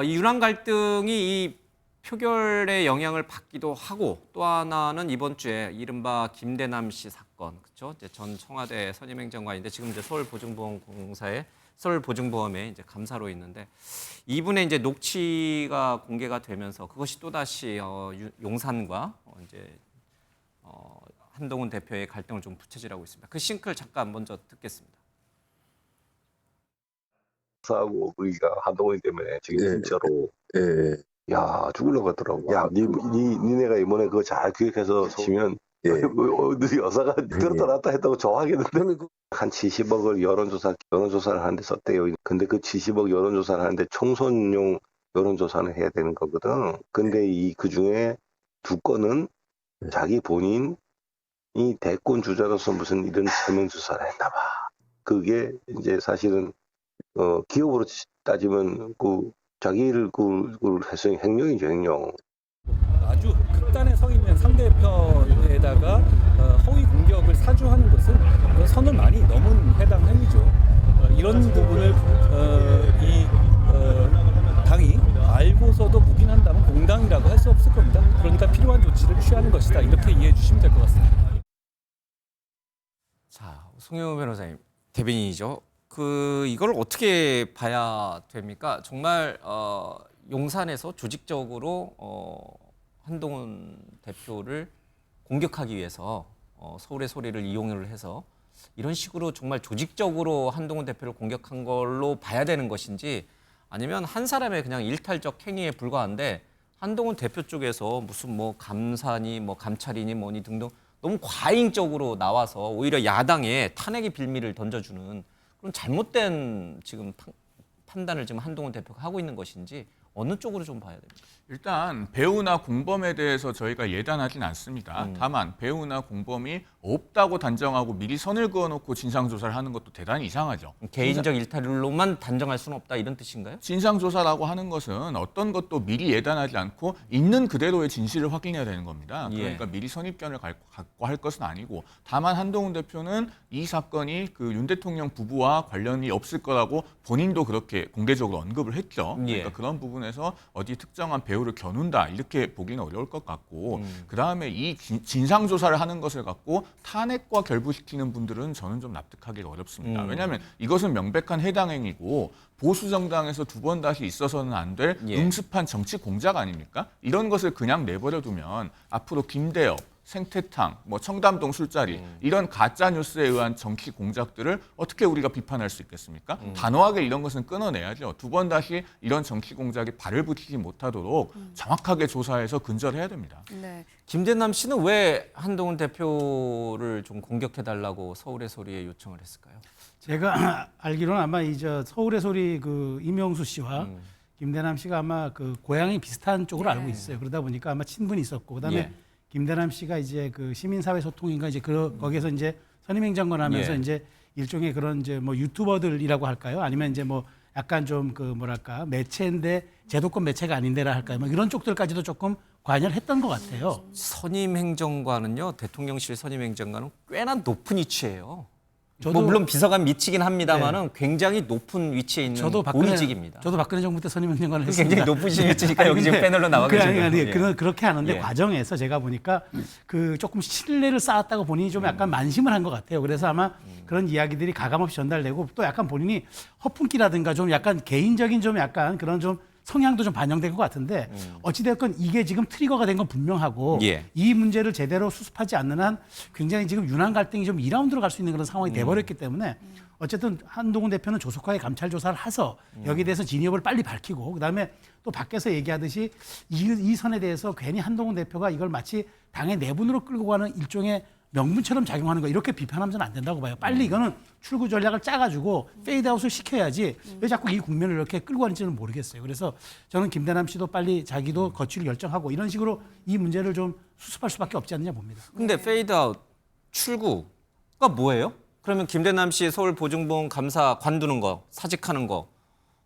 이 윤한 갈등이 이 표결의 영향을 받기도 하고 또 하나는 이번 주에 이른바 김대남 씨 사건, 그렇죠? 이제 전 청와대 선임행정관인데 지금 이제 서울보증보험공사의 서울보증보험에 이제 감사로 있는데 이분의 이제 녹취가 공개가 되면서 그것이 또 다시 용산과 이제 한동훈 대표의 갈등을 좀 부채질하고 있습니다. 그 싱크를 잠깐 먼저 듣겠습니다. 하고 우리가 한동훈 때문에 지금 예. 진짜로 예. 야 죽으려고 하더라고. 야 니네가 이번에 그거 잘 기획해서 치면 예. 너희 여사가 들었다 놨다 했다고 좋아하겠는데 한 70억을 여론조사를 하는데 썼대요. 근데 그 70억 여론조사를 하는데 총선용 여론조사는 해야 되는 거거든. 근데 그 중에 두 건은 자기 본인이 대권 주자로서 무슨 이런 세명조사를 했나 봐. 그게 이제 사실은 기업으로 따지면 자기를 해서 횡령이죠, 횡령. 아주 극단에 서 있는 상대편에다가 허위 공격을 사주하는 것은 선을 많이 넘은 해당 행위죠. 이런 부분을 당이 알고서도 묵인한다면 공당이라고 할 수 없을 겁니다. 그러니까 필요한 조치를 취하는 것이다. 이렇게 이해해 주시면 될 것 같습니다. 자, 송영우 변호사님, 대변인이죠. 이걸 어떻게 봐야 됩니까? 정말 용산에서 조직적으로 한동훈 대표를 공격하기 위해서 서울의 소리를 이용을 해서 이런 식으로 정말 조직적으로 한동훈 대표를 공격한 걸로 봐야 되는 것인지 아니면 한 사람의 그냥 일탈적 행위에 불과한데 한동훈 대표 쪽에서 무슨 뭐 감사니 뭐 감찰이니 뭐니 등등 너무 과잉적으로 나와서 오히려 야당에 탄핵의 빌미를 던져주는 그런 잘못된 지금 판단을 지금 한동훈 대표가 하고 있는 것인지 어느 쪽으로 좀 봐야 됩니까? 일단 배우나 공범에 대해서 저희가 예단하진 않습니다. 다만 배우나 공범이 없다고 단정하고 미리 선을 그어놓고 진상조사를 하는 것도 대단히 이상하죠. 개인적 일탈로만 단정할 수는 없다 이런 뜻인가요? 진상조사라고 하는 것은 어떤 것도 미리 예단하지 않고 있는 그대로의 진실을 확인해야 되는 겁니다. 그러니까 미리 선입견을 갖고 할 것은 아니고 다만 한동훈 대표는 이 사건이 윤 대통령 부부와 관련이 없을 거라고 본인도 그렇게 공개적으로 언급을 했죠. 그러니까 그런 부분에서 어디 특정한 배우를 겨눈다 이렇게 보기는 어려울 것 같고 그다음에 이 진상조사를 하는 것을 갖고 탄핵과 결부시키는 분들은 저는 좀 납득하기가 어렵습니다. 왜냐하면 이것은 명백한 해당 행위고 보수 정당에서 두 번 다시 있어서는 안 될 음습한 정치 공작 아닙니까? 이런 것을 그냥 내버려 두면 앞으로 김대엽, 생태탕, 청담동 술자리 이런 가짜 뉴스에 의한 정치 공작들을 어떻게 우리가 비판할 수 있겠습니까? 단호하게 이런 것은 끊어내야죠. 두 번 다시 이런 정치 공작에 발을 붙이지 못하도록 정확하게 조사해서 근절해야 됩니다. 네. 김대남 씨는 왜 한동훈 대표를 좀 공격해달라고 서울의 소리에 요청을 했을까요? 제가 알기로는 아마 서울의 소리 이명수 씨와 김대남 씨가 아마 고향이 비슷한 쪽으로 알고 있어요. 그러다 보니까 아마 친분이 있었고 그다음에 김대남 씨가 이제 시민사회 소통인가 이제 거기에서 이제 선임행정관 하면서 이제 일종의 그런 뭐 유튜버들이라고 할까요? 아니면 이제 뭐 약간 좀 뭐랄까 매체인데 제도권 매체가 아닌데라 할까요? 뭐 이런 쪽들까지도 조금 관여를 했던 것 같아요. 선임행정관은요, 대통령실 선임행정관은 꽤나 높은 위치예요. 저도 물론 비서관 미치긴 합니다만은 굉장히 높은 위치에 있는 고위직입니다. 저도 박근혜 정부 때 선임행정관을 했습니다. 굉장히 높으신 위치니까 여기 지금 패널로 나와 계시거든요. 그렇게 하는데 과정에서 제가 보니까 조금 신뢰를 쌓았다고 본인이 좀 약간 만심을 한 것 같아요. 그래서 아마 그런 이야기들이 가감없이 전달되고 또 약간 본인이 허풍기라든가 좀 약간 개인적인 좀 약간 그런 좀 성향도 좀 반영된 것 같은데 어찌됐건 이게 지금 트리거가 된 건 분명하고 이 문제를 제대로 수습하지 않는 한 굉장히 지금 윤한 갈등이 좀 2라운드로 갈 수 있는 그런 상황이 돼버렸기 때문에 어쨌든 한동훈 대표는 조속하게 감찰 조사를 해서 여기에 대해서 진위업을 빨리 밝히고 그다음에 또 밖에서 얘기하듯이 이 선에 대해서 괜히 한동훈 대표가 이걸 마치 당의 내분으로 끌고 가는 일종의 명분처럼 작용하는 거 이렇게 비판하면 안 된다고 봐요. 빨리 이거는 출구 전략을 짜가지고 페이드아웃을 시켜야지 왜 자꾸 이 국면을 이렇게 끌고 가는지는 모르겠어요. 그래서 저는 김대남 씨도 빨리 자기도 거취를 결정하고 이런 식으로 이 문제를 좀 수습할 수밖에 없지 않느냐 봅니다. 근데 페이드아웃 출구가 뭐예요? 그러면 김대남 씨 서울보증보험 감사 관두는 거, 사직하는 거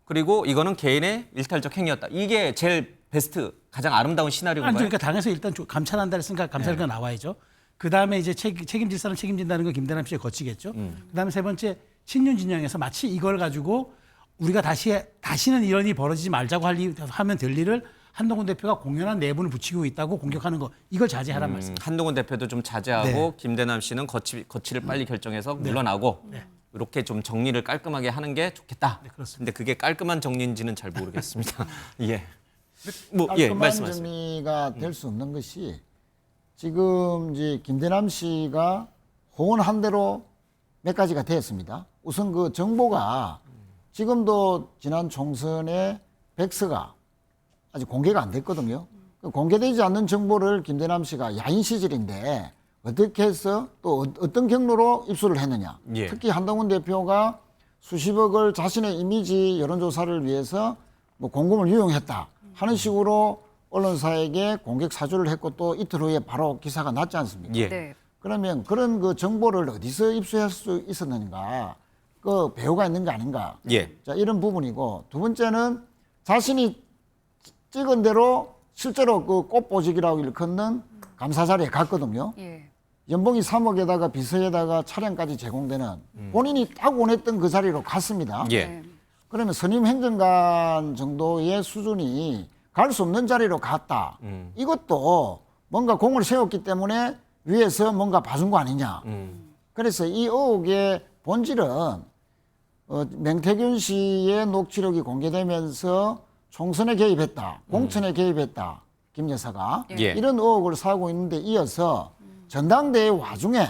그리고 이거는 개인의 일탈적 행위였다. 이게 제일 베스트, 가장 아름다운 시나리오인가요? 그러니까 당에서 일단 감찰한다 했으니까 감찰가 나와야죠. 그 다음에 이제 책임질 사람 책임진다는 건 김대남 씨에 거치겠죠. 그 다음에 세 번째 친윤 진영에서 마치 이걸 가지고 우리가 다시는 이런 일이 벌어지지 말자고 하면 될 일을 한동훈 대표가 공연한 내분을 붙이고 있다고 공격하는 거 이걸 자제하란 말씀. 한동훈 대표도 좀 자제하고 네. 김대남 씨는 거취를 빨리 결정해서 물러나고 이렇게 좀 정리를 깔끔하게 하는 게 좋겠다. 네, 그렇습니다. 근데 그게 깔끔한 정리인지는 잘 모르겠습니다. 예. 깔끔한 말씀하세요. 정리가 될 수 없는 것이 지금 이제 김대남 씨가 호언한 대로 몇 가지가 되었습니다. 우선 그 정보가 지금도 지난 총선의 백서가 아직 공개가 안 됐거든요. 그 공개되지 않는 정보를 김대남 씨가 야인 시절인데 어떻게 해서 또 어떤 경로로 입수를 했느냐. 예. 특히 한동훈 대표가 수십억을 자신의 이미지 여론조사를 위해서 뭐 공금을 유용했다 하는 식으로 언론사에게 공격 사주를 했고 또 이틀 후에 바로 기사가 났지 않습니까? 예. 네. 그러면 그런 그 정보를 어디서 입수할 수 있었는가? 그 배우가 있는 게 아닌가? 예. 자, 이런 부분이고 두 번째는 자신이 찍은 대로 실제로 그 꽃보직이라고 일컫는 감사 자리에 갔거든요. 예. 연봉이 3억에다가 비서에다가 차량까지 제공되는 본인이 딱 원했던 그 자리로 갔습니다. 예. 네. 그러면 선임 행정관 정도의 수준이 갈 수 없는 자리로 갔다. 이것도 뭔가 공을 세웠기 때문에 위에서 뭔가 봐준 거 아니냐. 그래서 이 의혹의 본질은 맹태균 씨의 녹취록이 공개되면서 총선에 개입했다, 공천에 개입했다, 김 여사가 예. 이런 의혹을 사고 있는데 이어서 전당대회 와중에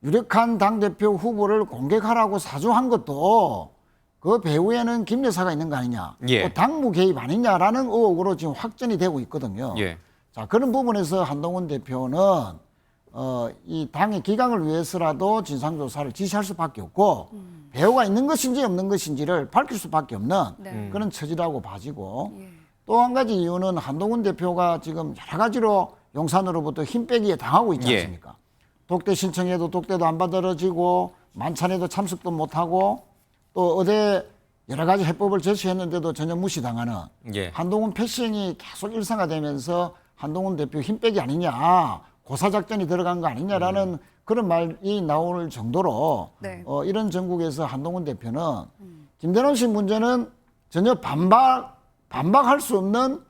유력한 당대표 후보를 공격하라고 사주한 것도 그 배후에는 김 여사가 있는 거 아니냐, 예. 또 당무 개입 아니냐라는 의혹으로 지금 확전이 되고 있거든요. 예. 자, 그런 부분에서 한동훈 대표는 이 당의 기강을 위해서라도 진상조사를 지시할 수밖에 없고 배후가 있는 것인지 없는 것인지를 밝힐 수밖에 없는 네. 그런 처지라고 봐지고 예. 또 한 가지 이유는 한동훈 대표가 지금 여러 가지로 용산으로부터 힘 빼기에 당하고 있지 예. 않습니까? 독대 신청해도 독대도 안 받아들여지고 만찬에도 참석도 못하고 또 어제 여러 가지 해법을 제시했는데도 전혀 무시당하는 예. 한동훈 패싱이 계속 일상화되면서 한동훈 대표 힘 빼기 아니냐, 고사작전이 들어간 거 아니냐라는 그런 말이 나올 정도로 네. 이런 전국에서 한동훈 대표는 김대남 씨 문제는 전혀 반박할 수 없는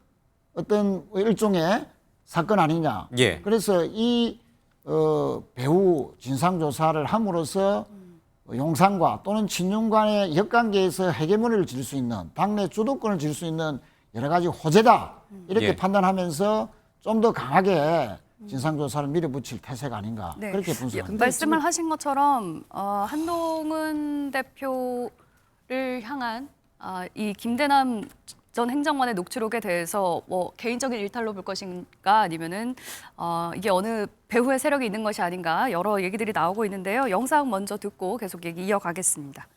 어떤 일종의 사건 아니냐. 예. 그래서 이 배후 진상조사를 함으로써 용산과 또는 친윤 간의 역관계에서 헤게모니를 질 수 있는 당내 주도권을 질 수 있는 여러 가지 호재다 이렇게 예. 판단하면서 좀 더 강하게 진상조사를 밀어붙일 태세가 아닌가 네. 그렇게 분석합니다. 말씀을 하신 것처럼 한동훈 대표를 향한 이 김대남 전 행정관의 녹취록에 대해서 뭐 개인적인 일탈로 볼 것인가 아니면은 이게 어느 배후의 세력이 있는 것이 아닌가 여러 얘기들이 나오고 있는데요. 영상 먼저 듣고 계속 얘기 이어가겠습니다.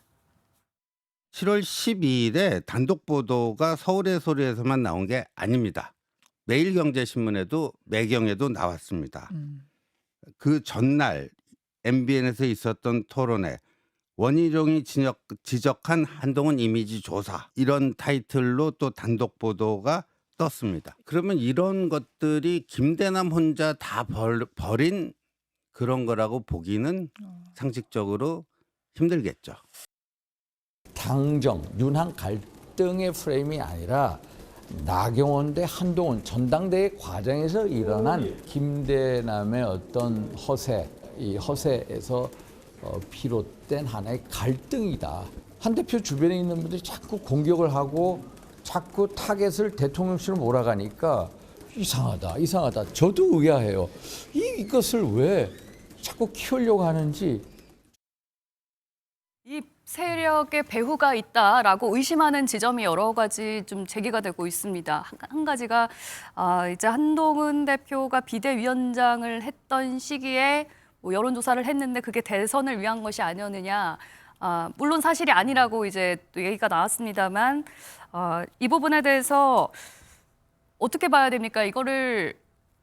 7월 12일에 단독 보도가 서울의 소리에서만 나온 게 아닙니다. 매일경제신문에도 매경에도 나왔습니다. 그 전날 MBN에서 있었던 토론회 원희룡이 지적한 한동훈 이미지 조사 이런 타이틀로 또 단독 보도가 떴습니다. 그러면 이런 것들이 김대남 혼자 다 벌인 그런 거라고 보기는 상식적으로 힘들겠죠. 당정, 윤한 갈등의 프레임이 아니라 나경원 대 한동훈 전당대회 과정에서 일어난 김대남의 어떤 허세, 이 허세에서 비롯된 하나의 갈등이다. 한 대표 주변에 있는 분들이 자꾸 공격을 하고 자꾸 타겟을 대통령실로 몰아가니까 이상하다. 저도 의아해요. 이것을 왜 자꾸 키우려고 하는지. 이 세력의 배후가 있다라고 의심하는 지점이 여러 가지 좀 제기가 되고 있습니다. 한 가지가 이제 한동훈 대표가 비대위원장을 했던 시기에 뭐 여론조사를 했는데 그게 대선을 위한 것이 아니었느냐. 물론 사실이 아니라고 이제 또 얘기가 나왔습니다만 이 부분에 대해서 어떻게 봐야 됩니까? 이거를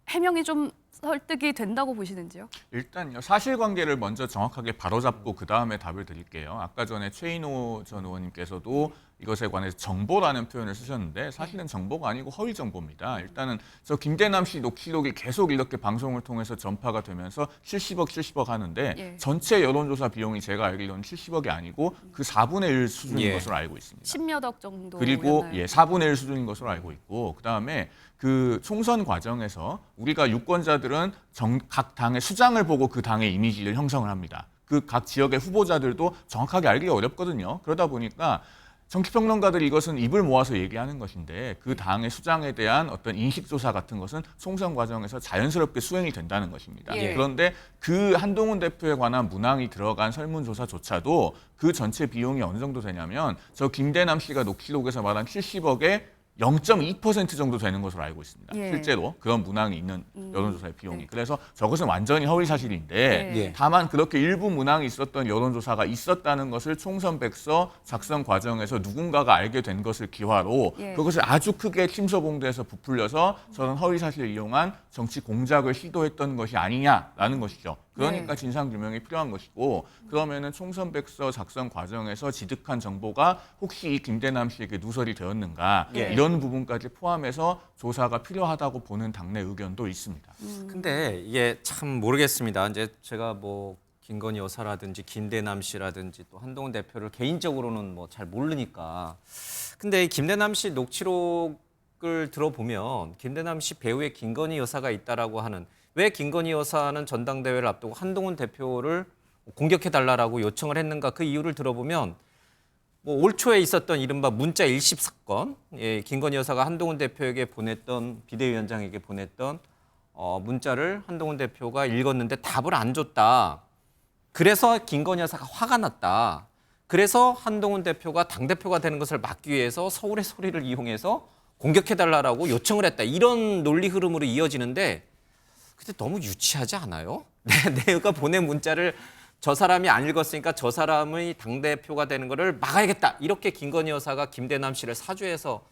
해명이 좀 설득이 된다고 보시는지요? 일단요, 사실관계를 먼저 정확하게 바로잡고 그 다음에 답을 드릴게요. 아까 전에 최인호 전 의원님께서도 이것에 관해서 정보라는 표현을 쓰셨는데 사실은 정보가 아니고 허위 정보입니다. 일단은 저 김대남 씨 녹취록이 계속 이렇게 방송을 통해서 전파가 되면서 70억 하는데 예. 전체 여론조사 비용이 제가 알기로는 70억이 아니고 그 4분의 1 수준인 예. 것으로 알고 있습니다. 10몇 억 정도. 그리고 4분의 1 수준인 것으로 알고 있고 그다음에 그 총선 과정에서 우리가 유권자들은 각 당의 수장을 보고 그 당의 이미지를 형성을 합니다. 그 각 지역의 후보자들도 정확하게 알기가 어렵거든요. 그러다 보니까 정치평론가들이 이것은 입을 모아서 얘기하는 것인데 그 당의 수장에 대한 어떤 인식조사 같은 것은 총선 과정에서 자연스럽게 수행이 된다는 것입니다. 예. 그런데 그 한동훈 대표에 관한 문항이 들어간 설문조사조차도 그 전체 비용이 어느 정도 되냐면 저 김대남 씨가 녹취록에서 말한 70억에 0.2% 정도 되는 것으로 알고 있습니다. 예. 실제로 그런 문항이 있는 여론조사의 비용이. 네. 그래서 저것은 완전히 허위 사실인데 네. 다만 그렇게 일부 문항이 있었던 여론조사가 있었다는 것을 총선 백서 작성 과정에서 누군가가 알게 된 것을 기화로 예. 그것을 아주 크게 침소봉대에서 부풀려서 저런 허위 사실을 이용한 정치 공작을 시도했던 것이 아니냐라는 것이죠. 그러니까 네. 진상규명이 필요한 것이고 그러면은 총선 백서 작성 과정에서 지득한 정보가 혹시 이 김대남 씨에게 누설이 되었는가 예. 이런 부분까지 포함해서 조사가 필요하다고 보는 당내 의견도 있습니다. 근데 이게 참 모르겠습니다. 이제 제가 뭐 김건희 여사라든지 김대남 씨라든지 또 한동훈 대표를 개인적으로는 뭐 잘 모르니까. 근데 이 김대남 씨 녹취록을 들어보면 김대남 씨 배우에 김건희 여사가 있다라고 하는 왜 김건희 여사는 전당대회를 앞두고 한동훈 대표를 공격해달라고 요청을 했는가 그 이유를 들어보면 뭐 올 초에 있었던 이른바 문자 일십 사건, 예, 김건희 여사가 한동훈 대표에게 보냈던 비대위원장에게 보냈던 문자를 한동훈 대표가 읽었는데 답을 안 줬다. 그래서 김건희 여사가 화가 났다. 그래서 한동훈 대표가 당대표가 되는 것을 막기 위해서 서울의 소리를 이용해서 공격해달라고 요청을 했다. 이런 논리 흐름으로 이어지는데 근데 너무 유치하지 않아요? 내가 보낸 문자를 저 사람이 안 읽었으니까 저 사람의 당대표가 되는 거를 막아야겠다. 이렇게 김건희 여사가 김대남 씨를 사주해서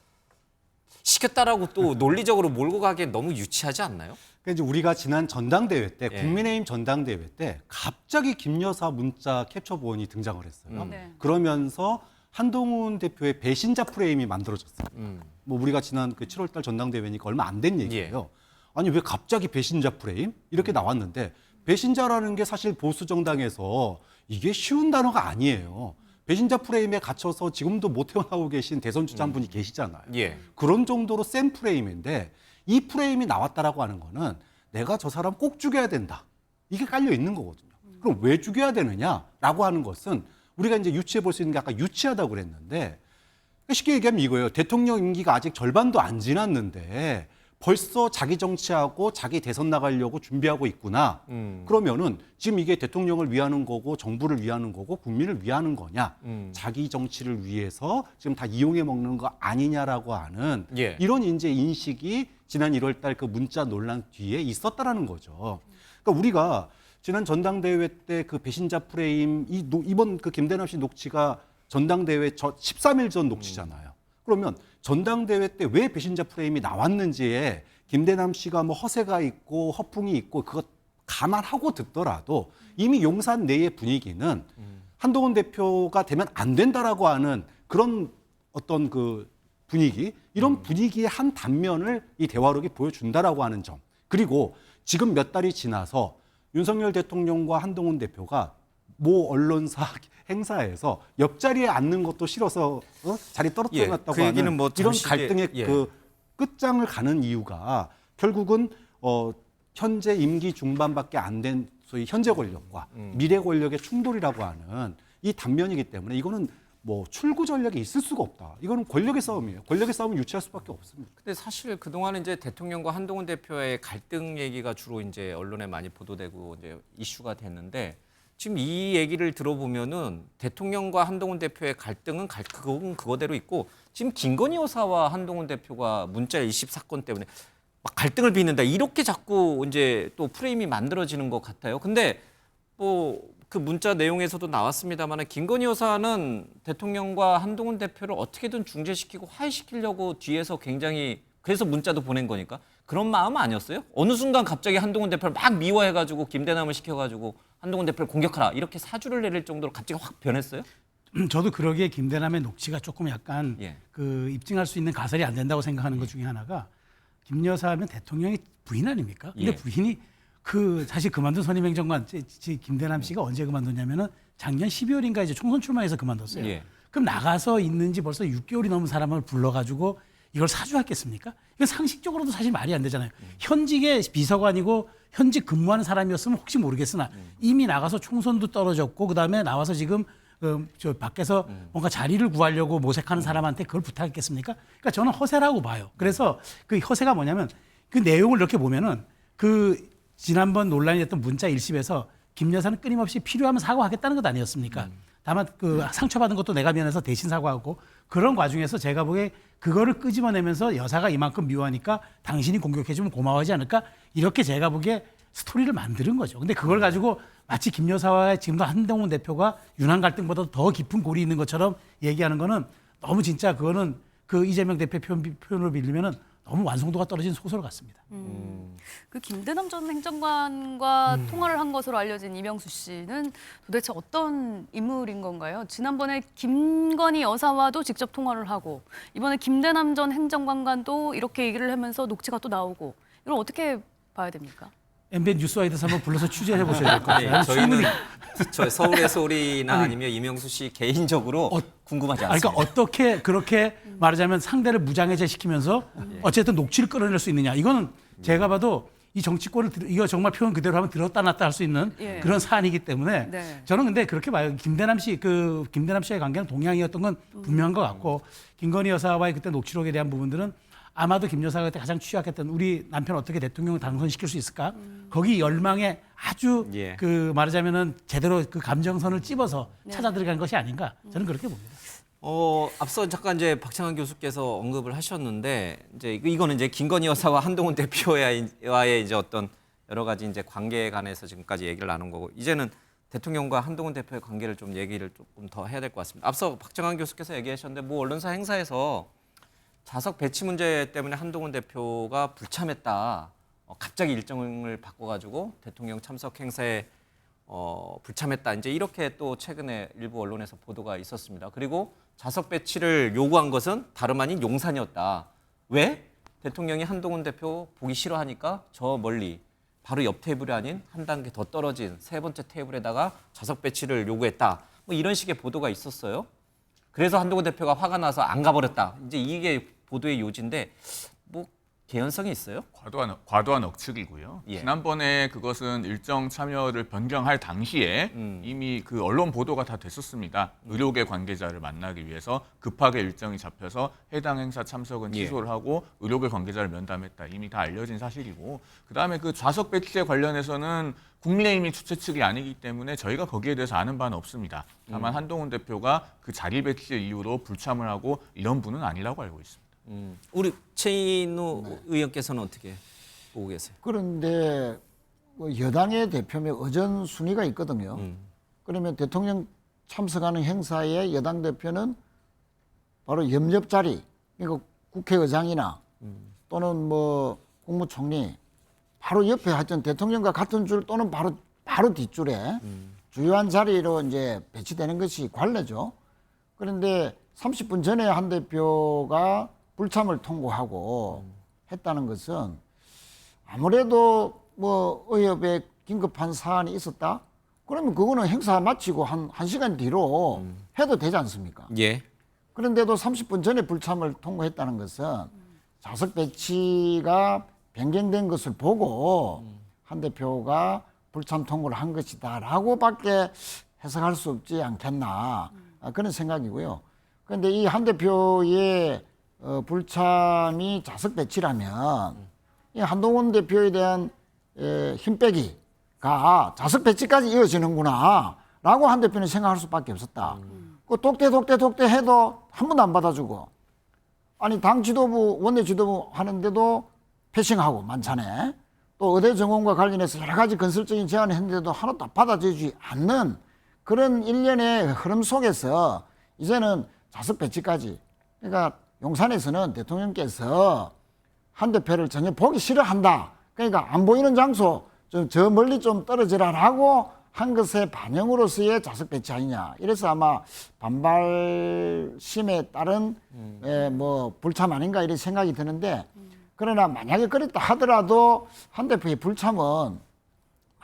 시켰다라고 또 논리적으로 몰고 가기엔 너무 유치하지 않나요? 그러니까 이제 우리가 지난 전당대회 때 예. 국민의힘 전당대회 때 갑자기 김 여사 문자 캡처본이 등장을 했어요. 네. 그러면서 한동훈 대표의 배신자 프레임이 만들어졌어요. 뭐 우리가 지난 그 7월달 전당대회니까 얼마 안 된 얘기예요. 아니 왜 갑자기 배신자 프레임 이렇게 나왔는데 배신자라는 게 사실 보수 정당에서 이게 쉬운 단어가 아니에요. 배신자 프레임에 갇혀서 지금도 못 태어나고 계신 대선 주자 한 분이 계시잖아요. 예. 그런 정도로 센 프레임인데 이 프레임이 나왔다라고 하는 거는 내가 저 사람 꼭 죽여야 된다. 이게 깔려 있는 거거든요. 그럼 왜 죽여야 되느냐라고 하는 것은 우리가 이제 유추해 볼 수 있는 게 아까 유치하다고 그랬는데 쉽게 얘기하면 이거예요. 대통령 임기가 아직 절반도 안 지났는데 벌써 자기 정치하고 자기 대선 나가려고 준비하고 있구나. 그러면은 지금 이게 대통령을 위하는 거고 정부를 위하는 거고 국민을 위하는 거냐. 자기 정치를 위해서 지금 다 이용해 먹는 거 아니냐라고 하는 예. 이런 이제 인식이 지난 1월 달 그 문자 논란 뒤에 있었다라는 거죠. 그러니까 우리가 지난 전당대회 때 그 배신자 프레임 이번 그 김대남 씨 녹취가 전당대회 13일 전 녹취잖아요. 그러면 전당대회 때 왜 배신자 프레임이 나왔는지에 김대남 씨가 뭐 허세가 있고 허풍이 있고 그거 감안하고 듣더라도 이미 용산 내의 분위기는 한동훈 대표가 되면 안 된다라고 하는 그런 어떤 그 분위기 이런 분위기의 한 단면을 이 대화록이 보여준다라고 하는 점. 그리고 지금 몇 달이 지나서 윤석열 대통령과 한동훈 대표가 모 언론사 행사에서 옆자리에 앉는 것도 싫어서 자리 떨어뜨려놨다고 그 얘기는 하는 뭐 이런 잠시 뒤에- 갈등의 예. 그 끝장을 가는 이유가 결국은 현재 임기 중반밖에 안 된 소위 현재 권력과 미래 권력의 충돌이라고 하는 이 단면이기 때문에 이거는 뭐 출구 전략이 있을 수가 없다. 이거는 권력의 싸움이에요. 권력의 싸움을 유치할 수밖에 없습니다. 근데 사실 그동안 이제 대통령과 한동훈 대표의 갈등 얘기가 주로 이제 언론에 많이 보도되고 이제 이슈가 됐는데 지금 이 얘기를 들어보면은 대통령과 한동훈 대표의 갈등은 그건 그거대로 있고 지금 김건희 여사와 한동훈 대표가 문자 일십 사건 때문에 막 갈등을 빚는다 이렇게 자꾸 이제 또 프레임이 만들어지는 것 같아요. 근데 뭐 그 문자 내용에서도 나왔습니다만 김건희 여사는 대통령과 한동훈 대표를 어떻게든 중재시키고 화해시키려고 뒤에서 굉장히 그래서 문자도 보낸 거니까 그런 마음 아니었어요? 어느 순간 갑자기 한동훈 대표를 막 미워해가지고 김대남을 시켜가지고 한동훈 대표를 공격하라 이렇게 사주를 내릴 정도로 갑자기 확 변했어요? 저도 그러기에 김대남의 녹취가 조금 약간 예. 그 입증할 수 있는 가설이 안 된다고 생각하는 것 중에 하나가 김 여사 하면 대통령의 부인 아닙니까? 근데 예. 부인이 그 사실 그만둔 선임행정관 김대남 씨가 언제 그만뒀냐면은 작년 12월인가 이제 총선 출마해서 그만뒀어요. 예. 그럼 나가서 있는지 벌써 6개월이 넘은 사람을 불러가지고 이걸 사주했겠습니까? 이건 상식적으로도 사실 말이 안 되잖아요. 현직의 비서관이고 현직 근무하는 사람이었으면 혹시 모르겠으나 이미 나가서 총선도 떨어졌고 그다음에 나와서 지금 저 밖에서 뭔가 자리를 구하려고 모색하는 사람한테 그걸 부탁했겠습니까? 그러니까 저는 허세라고 봐요. 그래서 그 허세가 뭐냐면 그 내용을 이렇게 보면은 그 지난번 논란이 됐던 문자 1심에서 김 여사는 끊임없이 필요하면 사과하겠다는 것 아니었습니까? 다만 그 상처받은 것도 내가 미안해서 대신 사과하고 그런 과정에서 제가 보기에 그거를 끄집어내면서 여사가 이만큼 미워하니까 당신이 공격해주면 고마워하지 않을까? 이렇게 제가 보기에 스토리를 만드는 거죠. 근데 그걸 가지고 마치 김 여사와 지금도 한동훈 대표가 윤한 갈등보다 더 깊은 골이 있는 것처럼 얘기하는 거는 너무 진짜 그거는 그 이재명 대표 표현으로 빌리면은 너무 완성도가 떨어진 소설 같습니다. 그 김대남 전 행정관과 통화를 한 것으로 알려진 이명수 씨는 도대체 어떤 인물인 건가요? 지난번에 김건희 여사와도 직접 통화를 하고 이번에 김대남 전 행정관과도 이렇게 얘기를 하면서 녹취가 또 나오고 이걸 어떻게 봐야 됩니까? MBN 뉴스와이드에서 한번 불러서 취재해 보셔야 될 것 같아요. 저희는 저 서울의 소리나 아니면 이명수 씨 개인적으로 궁금하지 않습니다. 그러니까 어떻게 그렇게 말하자면 상대를 무장해제시키면서 어쨌든 녹취를 끌어낼 수 있느냐. 이거는 제가 봐도 이 정치권을 이거 정말 표현 그대로 하면 들었다 놨다 할 수 있는 예. 그런 사안이기 때문에 네. 저는 근데 그렇게 봐요. 김대남 씨의 관계는 동양이었던 건 분명한 것 같고 김건희 여사와의 그때 녹취록에 대한 부분들은 아마도 김 여사가 그때 가장 취약했던 우리 남편 어떻게 대통령 당선시킬 수 있을까? 거기 열망에 아주 예. 그 말하자면은 제대로 그 감정선을 찝어서 찾아 들어간 것이 아닌가? 저는 그렇게 봅니다. 앞서 잠깐 이제 박창환 교수께서 언급을 하셨는데 이제 이거는 이제 김건희 여사와 한동훈 대표와의 이제 어떤 여러 가지 이제 관계에 관해서 지금까지 얘기를 나눈 거고 이제는 대통령과 한동훈 대표의 관계를 좀 얘기를 조금 더 해야 될 것 같습니다. 앞서 박창환 교수께서 얘기하셨는데 뭐 언론사 행사에서 좌석 배치 문제 때문에 한동훈 대표가 불참했다. 갑자기 일정을 바꿔가지고 대통령 참석 행사에 불참했다. 이제 이렇게 또 최근에 일부 언론에서 보도가 있었습니다. 그리고 좌석 배치를 요구한 것은 다름 아닌 용산이었다. 왜? 대통령이 한동훈 대표 보기 싫어하니까 저 멀리 바로 옆 테이블이 아닌 한 단계 더 떨어진 세 번째 테이블에다가 좌석 배치를 요구했다. 뭐 이런 식의 보도가 있었어요. 그래서 한동훈 대표가 화가 나서 안 가버렸다. 이제 이게 보도의 요지인데 뭐 개연성이 있어요? 과도한 억측이고요. 예. 지난번에 그것은 일정 참여를 변경할 당시에 이미 그 언론 보도가 다 됐었습니다. 의료계 관계자를 만나기 위해서 급하게 일정이 잡혀서 해당 행사 참석은 취소를 하고 의료계 관계자를 면담했다. 이미 다 알려진 사실이고 그다음에 그 좌석 배치에 관련해서는 국민의힘이 주최 측이 아니기 때문에 저희가 거기에 대해서 아는 바는 없습니다. 다만 한동훈 대표가 그 자리 배치 이유로 불참을 하고 이런 분은 아니라고 알고 있습니다. 우리 최인호 의원께서는 어떻게 보고 계세요? 그런데 뭐 여당의 대표면 의전 순위가 있거든요. 그러면 대통령 참석하는 행사에 여당 대표는 바로 옆옆 자리, 그러니까 국회의장이나 또는 뭐 국무총리 바로 옆에 하여튼 대통령과 같은 줄 또는 바로 뒷줄에 주요한 자리로 이제 배치되는 것이 관례죠. 그런데 30분 전에 한 대표가 불참을 통보하고 했다는 것은 아무래도 뭐 의협에 긴급한 사안이 있었다? 그러면 그거는 행사 마치고 한 시간 뒤로 해도 되지 않습니까? 예. 그런데도 30분 전에 불참을 통보했다는 것은 좌석 배치가 변경된 것을 보고 한 대표가 불참 통보를 한 것이다라고밖에 해석할 수 없지 않겠나 그런 생각이고요. 그런데 이 한 대표의 불참이 좌석 배치라면 이 한동훈 대표에 대한 힘 빼기가 좌석 배치까지 이어지는구나 라고 한 대표는 생각할 수밖에 없었다. 그 독대 해도 한 번도 안 받아주고 아니 당 지도부 원내 지도부 하는데도 패싱하고 만찬에 또 의대 정원과 관련해서 여러 가지 건설적인 제안을 했는데도 하나도 받아주지 않는 그런 일련의 흐름 속에서 이제는 좌석 배치까지 그러니까 용산에서는 대통령께서 한 대표를 전혀 보기 싫어한다. 그러니까 안 보이는 장소 좀 저 멀리 좀 떨어지라라고 한 것의 반영으로서의 좌석 배치 아니냐. 이래서 아마 반발심에 따른 뭐 불참 아닌가 이런 생각이 드는데, 그러나 만약에 그랬다 하더라도 한 대표의 불참은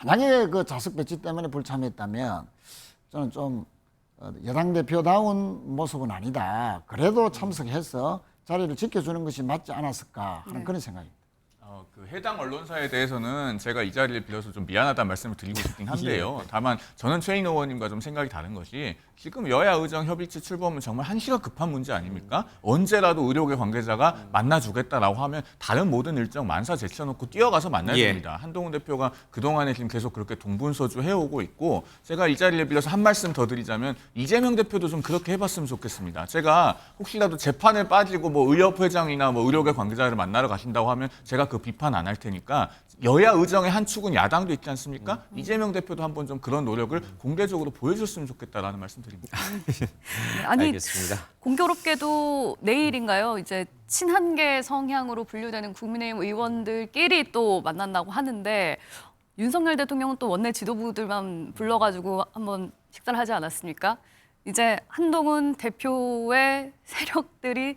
만약에 그 좌석 배치 때문에 불참했다면 저는 좀 여당 대표다운 모습은 아니다. 그래도 참석해서 자리를 지켜주는 것이 맞지 않았을까 하는 그런 생각입니다. 그 해당 언론사에 대해서는 제가 이 자리를 빌어서 좀 미안하다는 말씀을 드리고 싶긴 한데요. 다만 저는 최인 의원님과 좀 생각이 다른 것이, 지금 여야 의정 협의체 출범은 정말 한시가 급한 문제 아닙니까? 언제라도 의료계 관계자가 만나주겠다라고 하면 다른 모든 일정 만사 제쳐놓고 뛰어가서 만나야 됩니다. 한동훈 대표가 그동안에 지금 계속 그렇게 동분서주 해오고 있고, 제가 이 자리를 빌어서 한 말씀 더 드리자면 이재명 대표도 좀 그렇게 해봤으면 좋겠습니다. 제가 혹시라도 재판에 빠지고 뭐 의협회장이나 뭐 의료계 관계자를 만나러 가신다고 하면 제가 그 비판 안 할 테니까, 여야 의정의 한 축은 야당도 있지 않습니까? 이재명 대표도 한번 좀 그런 노력을 공개적으로 보여줬으면 좋겠다라는 말씀 드립니다. 아니, 알겠습니다. 공교롭게도 내일인가요? 이제 친한계 성향으로 분류되는 국민의힘 의원들끼리 또 만난다고 하는데, 윤석열 대통령은 또 원내 지도부들만 불러가지고 한번 식사를 하지 않았습니까? 이제 한동훈 대표의 세력들이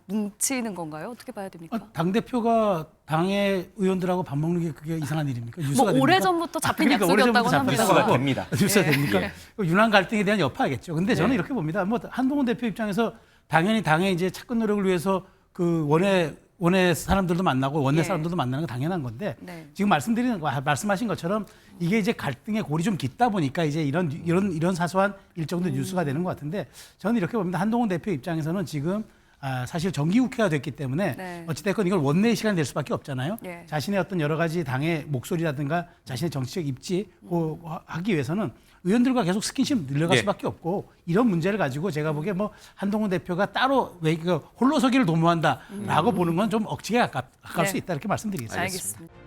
뭉치는 건가요? 어떻게 봐야 됩니까? 당 대표가 당의 의원들하고 밥 먹는 게 그게 이상한 일입니까? 뉴스가 뭐 됩니까? 오래전부터 잡힌 약속이었다고 합니다. 뉴스가 됩니다. 뉴스가 예. 됩니까? 윤한 갈등에 대한 여파겠죠. 근데 저는 이렇게 봅니다. 뭐 한동훈 대표 입장에서 당연히 당의 이제 착근 노력을 위해서 그 원외 사람들도 만나고 원내 예. 사람들도 만나는 건 당연한 건데, 네. 지금 말씀하신 것처럼 이게 이제 갈등의 골이 좀 깊다 보니까 이제 이런 사소한 일정도 뉴스가 되는 것 같은데, 저는 이렇게 봅니다. 한동훈 대표 입장에서는 지금 사실 정기국회가 됐기 때문에 네. 어찌됐건 이걸 원내의 시간이 될 수밖에 없잖아요. 예. 자신의 어떤 여러 가지 당의 목소리라든가 자신의 정치적 입지 하기 위해서는 의원들과 계속 스킨십 늘려갈 예. 수밖에 없고, 이런 문제를 가지고 제가 보기에 뭐 한동훈 대표가 따로 왜 홀로서기를 도모한다라고 보는 건 좀 억지에 가까울 네. 수 있다, 이렇게 말씀드리겠습니다. 알겠습니다.